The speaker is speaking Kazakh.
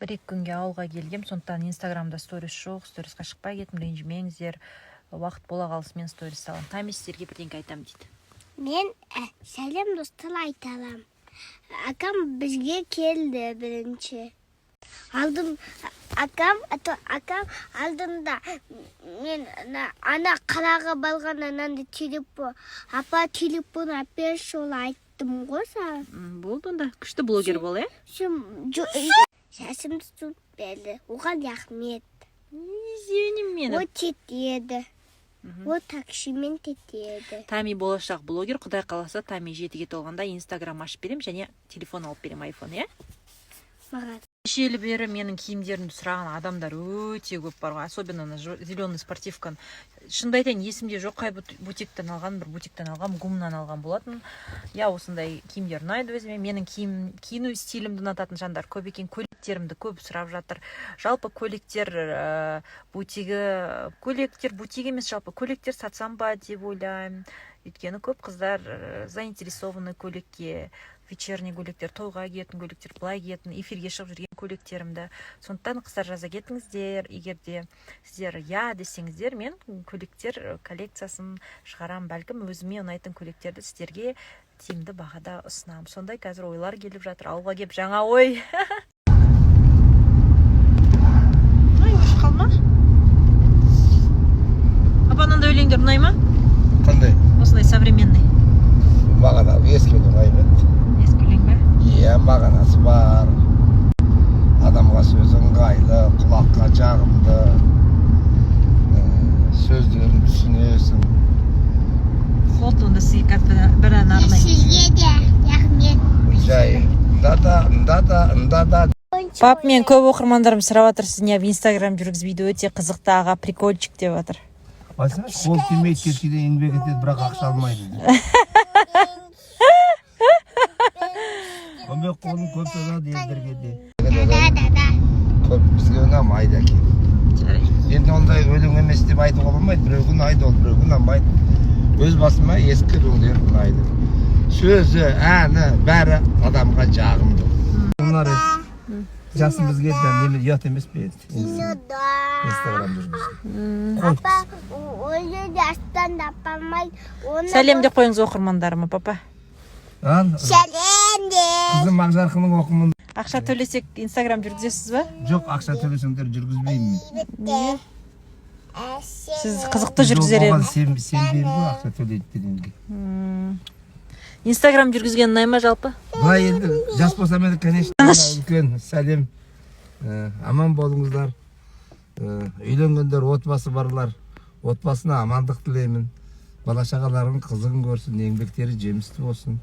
1-2 күнге ауылға келгем, сондықтан инстаграмда сторис жоқ, сторисқа шықпай кеттім, ренжімеңіздер, уақыт бола қалысымен сторис салам. Тами сіздерге бірдеңке айтам дейді. Мен сәлем достар айта алам. Акам бізге келді бірінші. Акам алдында мен ана қалаға барған ананды телефон, апа телефон әперші ол айттым ғой саған. Болды онда, күшті блогер бол, Шашымды суып берді, оған рахмет. Извиним мені. О тетеді. О таксимен тетеді. Тами болашақ блогер, құдай қаласа Тами 7-ге толғанда инстаграм ашып берем, және телефон алып берем, айфон, Маған. Кешелі бері менің киімдерімді сұраған адамдар өте көп бар ғой, особенно зеленый спортивканы. Шынымды айтайын, есімде жоқ, қай бутиктен алған, бір бутиктен алған, гумнан алған болатын. Осындай киімдер ұнайды өзіме. Менің киіну стилімді ұнататын жандар көп екен, көйлектерімді көп сұрап жатыр. Жалпы көйлектер бутик емес, жалпы көйлектер сатсам ба деп ойлаймын. Өйткені көп қыздар заинтересованы көйлекке, вечерний көйлектер, тойға киетін көйлектер, былай киетін, эфирге шығып жүрген көйлектерімді. Сондықтан қыздар жаза кетіңіздер, егерде сіздер десеңіздер, мен көйлектер коллекциясын шығарам, бәлкім өзіме ұнайтын көйлектерді сіздерге тиімді бағада ұсынамын. Сондай қазір ойлар келіп жатыр, ауылға келіп жаңа ой. Қалма? Апанында өлеңдер ұнай ма? Қандай? Осындай современный. Маған ескі ұнайды. Ескі өлең бе? Иә, мағынасы бар. Адамға сөз ыңғайлы, құлаққа жағымды, сөздерін түсінесің. Вот онда сізге бір ән арнаймын. Сізге де рахмет. Жай, ндада. Пап, мен көп оқырмандарым сұрап жатыр, сіз не инстаграм жүргізбейді, өте қызықты аға, прикольчик деп жатыр. Басына қол тимейді, кешкеде еңбек етеді, бірақ ақша алмайды. Көмек қолын көп созады елдерге де. Көп бізге ұнамайды әке. Енді ондай өлең емес деп айтуға болмайды. Біреу ұнайды, ол біреу ұнамайды. Өз басыма ескі өлеңдер ұнайды. Сөзі, әні, бәрі адамға жағымды. Бұлар жасым бізге неме ұят емес пе еді? Инстаграм жүргізді. Апа, өзі де астан апамайды. Сәлем де қойыңыз оқырмандарыма, папа. Сәлем де. Қызым Ақжарқының оқымын. Ақша төлесек инстаграм жүргізесіз ба? Жоқ, ақша төлесеңдер жүргізбеймін. Сіз қызықты жүргізер едіңіз. Сенбеймін ғой ақша төлейді дегенге. Инстаграм жүргізген ұнай ма жалпы? Былай енді жас болса мені, конечно, үлкен сәлем. Аман болыңыздар. Үйленгендер, отбасы барлар. Отбасына амандық тілеймін. Бала шағаларың қызығын көрсін, еңбектері жемісті болсын.